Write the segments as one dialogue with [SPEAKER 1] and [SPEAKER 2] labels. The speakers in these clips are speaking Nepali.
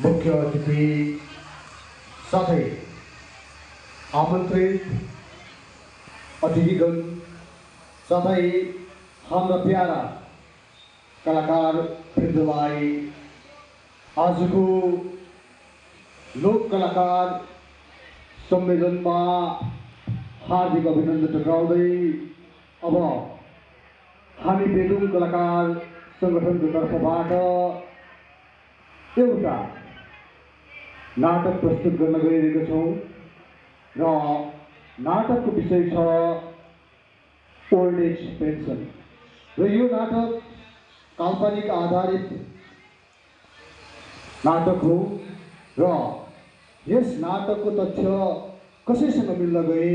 [SPEAKER 1] मुख्य अतिथि साथै आमन्त्रित अतिथिगण साथै हाम्रा प्यारा कलाकार वृन्दलाई आजको लोक कलाकार सम्मेलनमा हार्दिक अभिनन्दन टक्राउँदै अब हामी बेलुङ कलाकार सङ्गठनको तर्फबाट एउटा नाटक प्रस्तुत गर्न गइरहेका छौँ र नाटकको विषय छ ओल्ड एज पेन्सन र यो नाटक काल्पनिक आधारित नाटक हो र यस नाटकको तथ्य कसैसँग मिल्न गए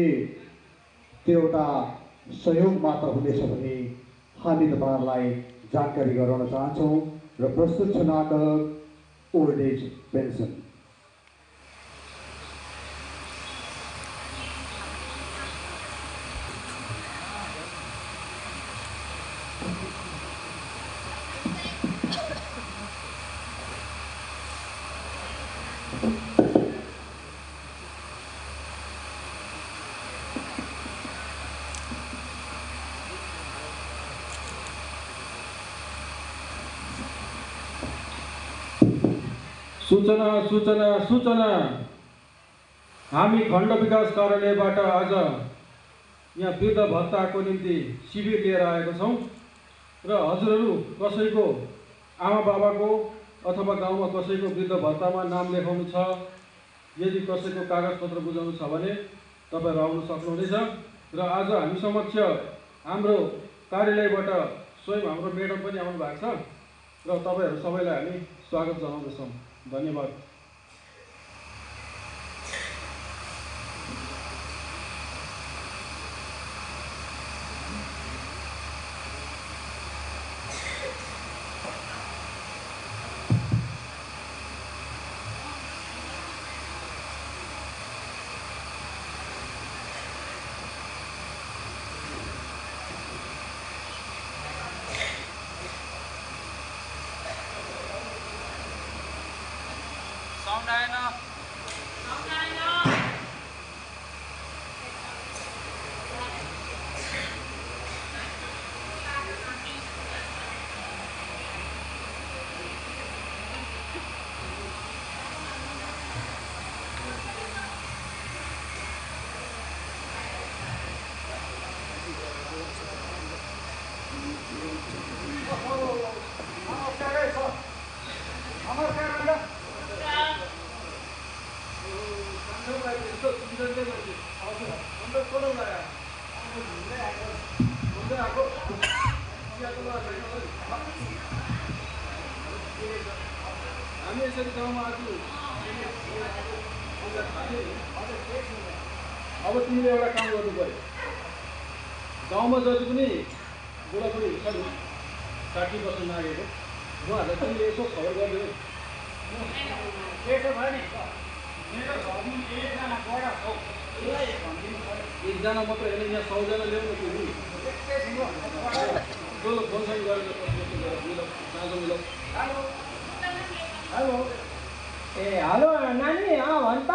[SPEAKER 1] त्यो एउटा सहयोग मात्र हुनेछ भने हामी तपाईँहरूलाई जानकारी गराउन चाहन्छौँ र प्रस्तुत छ नाटक ओल्ड एज पेन्सन।
[SPEAKER 2] सूचना सूचना सूचना हामी खण्ड विकास कार्यालयबाट आज यहाँ वृद्ध भत्ताको निम्ति शिविर लिएर आएका छौँ र हजुरहरू कसैको आमा बाबाको अथवा गाउँमा कसैको वृद्ध भत्तामा नाम लेखाउनु छ, यदि कसैको कागजपत्र बुझाउनु छ भने तपाईँहरू आउन सक्नुहुनेछ। र आज हामी समक्ष हाम्रो कार्यालयबाट स्वयं हाम्रो म्याडम पनि आउनु भएको छ र तपाईँहरू सबैलाई हामी स्वागत जनाउँदछौँ। धन्यवाद। हामी यसरी गाउँमा आज अब तिमीले एउटा काम गर्नु पर्यो। गाउँमा जति पनि बुढाबुढी छन् 60 वर्ष नागेको उहाँहरूलाई तिमीले यसो खबर गरिदिनु। एकजना मात्र होइन, यहाँ 100 जना ल्याउनु त्यो फोनसँग गरेर
[SPEAKER 3] हेलो ए हेलो नानी भन् त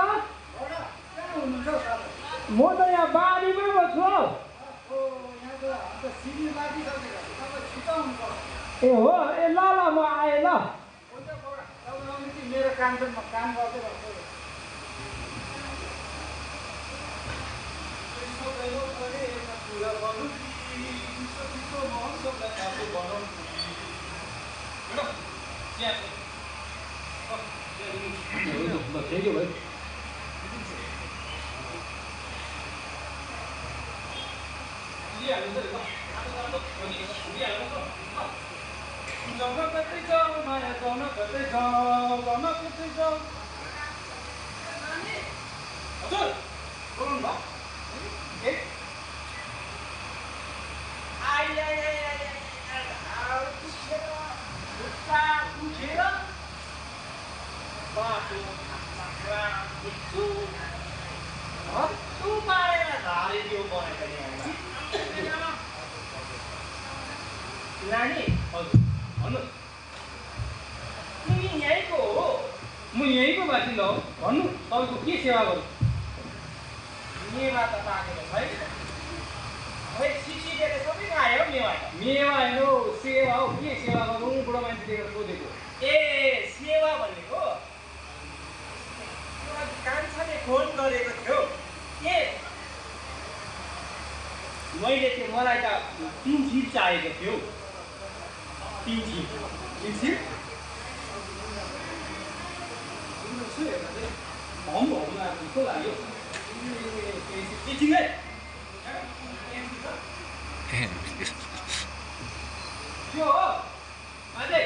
[SPEAKER 3] म त यहाँ बारीमै बस्छु। ए हो ए ल ल म आएँ ल।
[SPEAKER 4] मेरो काम चाहिँ म काम गर्दै गर्छु।
[SPEAKER 2] थ्याङ्क यू भाइ।
[SPEAKER 4] जाउन कतै जाऊ माया जाउन कतै जाऊ जाउन कतै जाऊ। हजुर बोल्नु भयो। बाटो
[SPEAKER 3] नानी
[SPEAKER 4] हजुर भन्नुहोस्।
[SPEAKER 3] तिमी यहीँको हो?
[SPEAKER 2] म यहीँको बासिन्दा हो भन्नु तपाईँको के सेवा गर्नु
[SPEAKER 3] मेवा त पाकेको छैन खै सिसीले त सबै खायो मेवा त
[SPEAKER 2] मेवा होइन हौ सेवा हो के सेवा गर्नु बुढो मान्छे देखेर सोधेको
[SPEAKER 3] ए सेवा भनेको कान्छाले फोन गरेको थियो ए मैले त्यो मलाई त 3 जिप चाहिएको थियो 3 जिप
[SPEAKER 2] भम भम जस्तो लाग्यो
[SPEAKER 3] चिचिङै
[SPEAKER 2] त्यो हो अझै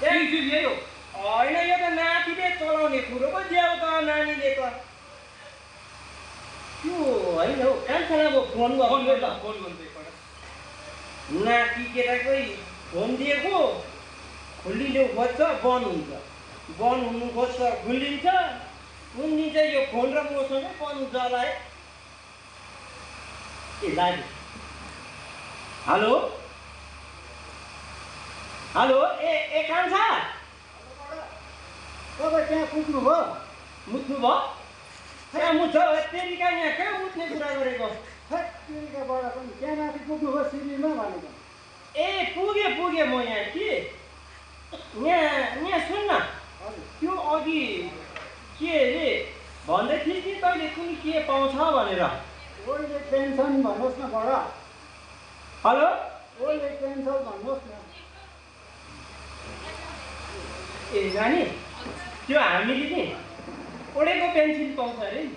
[SPEAKER 2] यही हो
[SPEAKER 3] होइन यो त नातिले चलाउने कुरो पो ल्याउ त नानीले त त्यो होइन हौ कान्छालाई अब फोन गर्नु त
[SPEAKER 2] फोन गर्नु एकपल्ट
[SPEAKER 3] नाति केटाकै फोन दिएको खोलिनु खोज्छ बन्द हुन्छ बन्द हुनु खोज्छ खुलिन्छ उनी चाहिँ यो फोन र मसँग बन्द जलाए ए लाग्यो हेलो हेलो ए कान्छा तपाईँ त्यहाँ पुग्नुभयो मुत्नुभयो कहाँ मुत्छ तेरिका यहाँ कहाँ मुत्ने कुरा गरेको
[SPEAKER 5] तेरिकाबाट पनि त्यहाँ माथि पुग्नुभयो सिडीमा भनेको
[SPEAKER 3] ए पुगेँ म यहाँ कि यहाँ सुन्न त्यो अघि के अरे भन्दै थिएँ कि तैँले कुनै के पाउँछ भनेर
[SPEAKER 5] ओल्ड एज पेन्सन भन्नुहोस् न बडा
[SPEAKER 3] हेलो
[SPEAKER 5] ओल्ड एज पेन्सन भन्नुहोस् न
[SPEAKER 3] ए नानी त्यो हामीले नि उडेको पेन्सिल पाउँछ अरे नि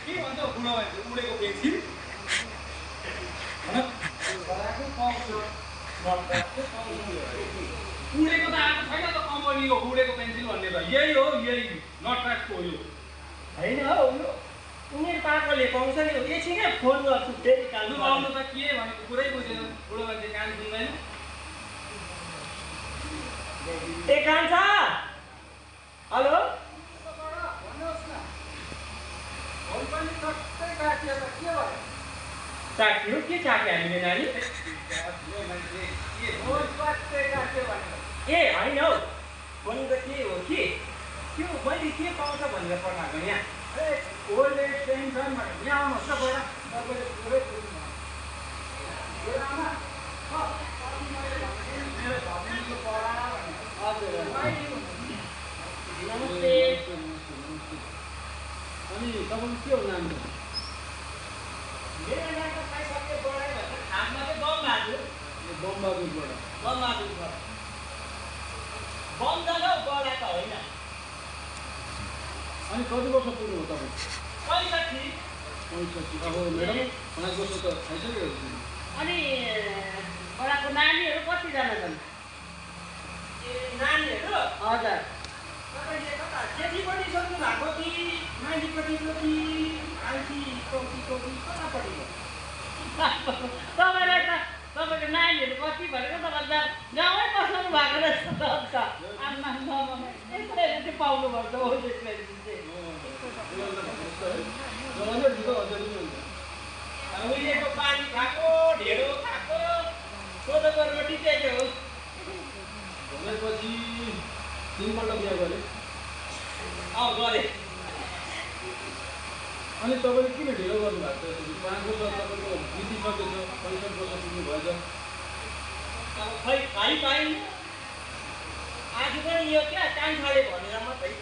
[SPEAKER 2] के भन्छ बुढो मान्छे उडेको पेन्सिल उडेको त आएको छैन त कम्पनीको उडेको पेन्सिल भन्ने त यही हो यही नटराजको हो यो
[SPEAKER 3] होइन हौ यो उनीहरू पाएकोले पाउँछ नि एकछिनै फोन गर्छु फेरि
[SPEAKER 2] लु आउनु त के भनेको कुरै बुझेन बुढो मान्छे कान सुन्दैन
[SPEAKER 3] ए कान्छा हेलो चाख्यो के चाख्यो हामीले नानी ए होइन हौ भनेको के हो कि त्यो मैले के पाउँछ भनेर पठाएको यहाँ
[SPEAKER 5] ओल्ड एज पेन्सन भनेर यहाँ आउनुहोस् न बडा तपाईँले पुरै बुझ्नु
[SPEAKER 3] हजुर नमस्ते
[SPEAKER 2] अनि तपाईँको के हो नाम त
[SPEAKER 3] मेरो नाम त खाइसके बढाइ भन्छ खासमा चाहिँ बमबहादुर
[SPEAKER 2] बमबहादुरबाट
[SPEAKER 3] बमबहादुर बम जग्गा बढा त होइन
[SPEAKER 2] अनि कति वर्ष पुग्नु हो तपाईँ
[SPEAKER 3] 65
[SPEAKER 2] 65 अब म्याडम 5 वर्ष त खाइसकेको छु
[SPEAKER 6] अनि बडाको नानीहरू कतिजना छन्
[SPEAKER 3] ए नानीहरू
[SPEAKER 6] हजुर
[SPEAKER 3] तपाईँले कता जेठीपट्टि सोध्नु भएको कि माइलीपट्टिको कि आन्टी चौकीको कि कतापट्टिको
[SPEAKER 6] तपाईँलाई त तपाईँको नानीहरू कति भनेको तपाईँ त गाउँमै बसाउनु भएको रहेछ त अन्त आमा यसरी चाहिँ पाउनुपर्छ ओल्ड एज पेन्सन चाहिँ
[SPEAKER 3] उहिलेको पानी खाएको ढेँडो खाएको कोदोको रोटी चाहिँ हो
[SPEAKER 2] भनेपछि 3 पल्ट बिहा गरे
[SPEAKER 3] गरेँ
[SPEAKER 2] अनि तपाईँले किन ढिलो गर्नुभएको छ 5 वर्ष तपाईँको बितिसकेको छ 65 वर्ष पुग्नु भएछ
[SPEAKER 3] अब खै खाइ पाइन् आज पनि यो क्या कान्छाले भनेर मात्रै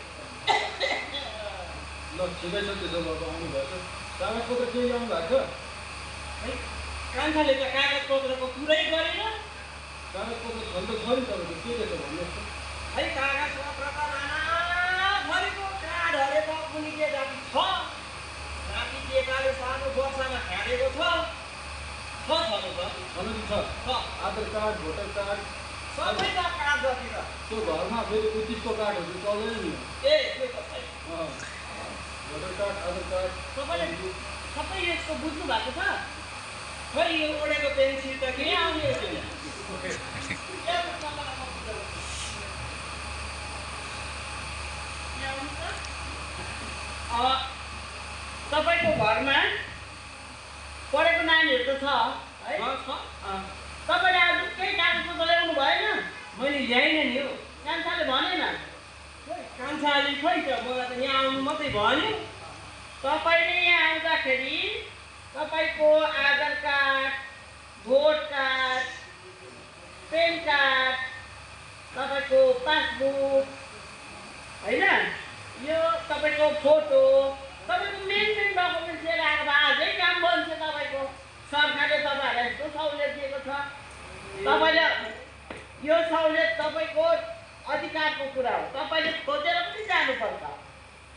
[SPEAKER 2] ल ठिकै छ त्यसो भए आउनु भएछ कागजपत्र केही ल्याउनु भएको छ
[SPEAKER 3] है कान्छाले त कागज पत्रको कुरै गरेन
[SPEAKER 2] कागजपत्र छन् त छ नि तपाईँको के के छ भन्नुहोस् त
[SPEAKER 3] है कागज पत्र त नानाभरिको कार्डहरू त कुनै के जाति छ जाति केटाले सानो वर्षमा खाँडेको छ छनु त
[SPEAKER 2] छनु कि छ आधार कार्ड भोटर कार्ड
[SPEAKER 3] सबै त कार्ड जति त
[SPEAKER 2] त्यो घरमा फेरि उत्तिसको कार्डहरू चल्दैन नि
[SPEAKER 3] ए त्यो त छैन
[SPEAKER 2] भोटर कार्ड आधार कार्ड
[SPEAKER 6] तपाईँले सबै यसको बुझ्नु भएको छ
[SPEAKER 3] खै यो ओडेको पेन्सिल त के आउने हो
[SPEAKER 6] तपाईँको घरमा पढेको नानीहरू त छ है तपाईँले आज केही कागजपत्र ल्याउनु भएन
[SPEAKER 3] मैले ल्याइनँ नि हो
[SPEAKER 6] कान्छाले भनेन
[SPEAKER 3] खै त मलाई त यहाँ आउनु मात्रै भन्यो।
[SPEAKER 6] तपाईँले यहाँ आउँदाखेरि तपाईँको Aadhaar card, vote card, PAN card, तपाईँको पासबुक होइन, यो तपाईँको फोटो, तपाईँको मेन डकुमेन्ट्स लिएर आएर आजै काम बन्छ। तपाईँको सरकारले तपाईँहरूलाई यस्तो सहुलियत दिएको छ। तपाईँले यो सहुलियत तपाईँको अधिकारको कुरा हो, तपाईँले खोजेर पनि जानुपर्छ।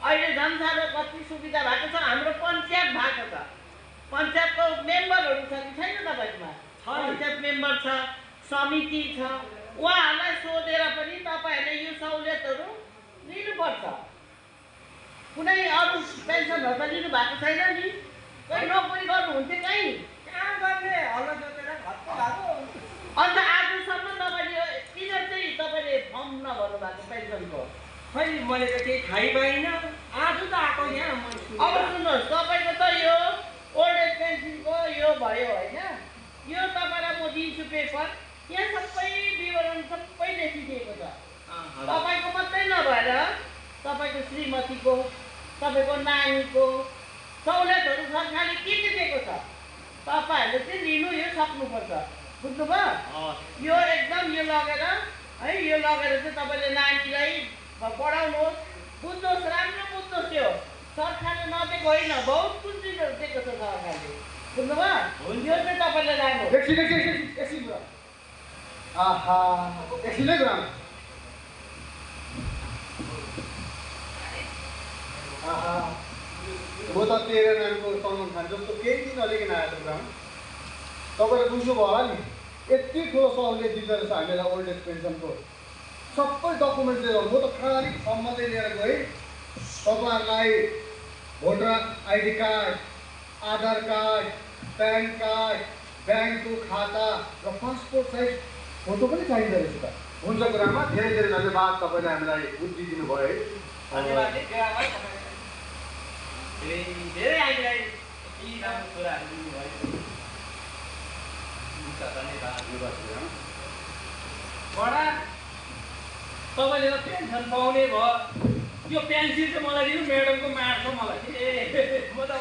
[SPEAKER 6] अहिले झन् साह्रो कति सुविधा भएको छ। हाम्रो पञ्चायत भएको छ, पञ्चायतको मेम्बरहरू छ कि छैन तपाईँकोमा? पञ्चायत मेम्बर छ, समिति छ, उहाँहरूलाई सोधेर पनि तपाईँहरूले यो सहुलियतहरू लिनुपर्छ। कुनै अरू पेन्सनहरू त लिनु भएको छैन नि? कोही नोकरी गर्नुहुन्थ्यो कहीँ?
[SPEAKER 3] कहाँ गर्ने हल्ला जोतेर घट्ट भएको।
[SPEAKER 6] अन्त आजसम्म तपाईँले किन चाहिँ तपाईँले फर्म नभर्नु भएको पेन्सनको?
[SPEAKER 3] खै मैले त केही थाहै पाइनँ। आज त आएको यहाँ मैले सुनेको।
[SPEAKER 6] अब सुन्नुहोस्, तपाईँको त यो ओल्ड एज पेन्सनको यो भयो होइन, यो तपाईँलाई म दिन्छु पेपर, यहाँ सबै विवरण सबै लेखिदिएको छ। तपाईँको मात्रै नभएर तपाईँको श्रीमतीको, तपाईँको नानीको सहुलियतहरू सरकारले के के दिएको छ, तपाईँहरूले चाहिँ लिनु यो सक्नुपर्छ। बुझ्नुभयो? यो एकदम यो लगेर है, यो लगेर चाहिँ तपाईँले नानीलाई पढाउनुहोस्, बुझ्नुहोस्, राम्रो बुझ्नुहोस्। त्यो सरकारले नदिएको होइन, बहुत कुछ चिजहरू दिएको छ सरकारले। बुझ्नुभयो? यो चाहिँ तपाईँले लानु।
[SPEAKER 1] एकछिन आहा एकछिनै कुरा आहा म त तेरो नामको सलमान खान जस्तो केही दिन अलिकति आएको कुरामा तपाईँले बुझ्नुभयो होला नि। यति ठुलो सहुलियत दिँदो रहेछ हामीलाई ओल्ड एज पेन्सनको। सबै डकुमेन्ट लिएर म त खाली फर्म मात्रै लिएर गएँ। तपाईँहरूलाई भोटर आइडी कार्ड, आधार कार्ड, प्यान कार्ड, ब्याङ्कको खाता र पासपोर्ट साइज फोटो पनि चाहिँदो रहेछ त। हुन्छ कुरामा धेरै धेरै धन्यवाद, तपाईँले हामीलाई बुद्धि दिनुभयो है।
[SPEAKER 3] धन्यवाद धेरै हामीलाई यति राम्रो कुराहरू दिनुभयो। बडा तपाईँले त पेन्सन पाउने भयो। त्यो पेन्सिल चाहिँ मलाई दिनु, म्याडमको मार्छ मलाई। म त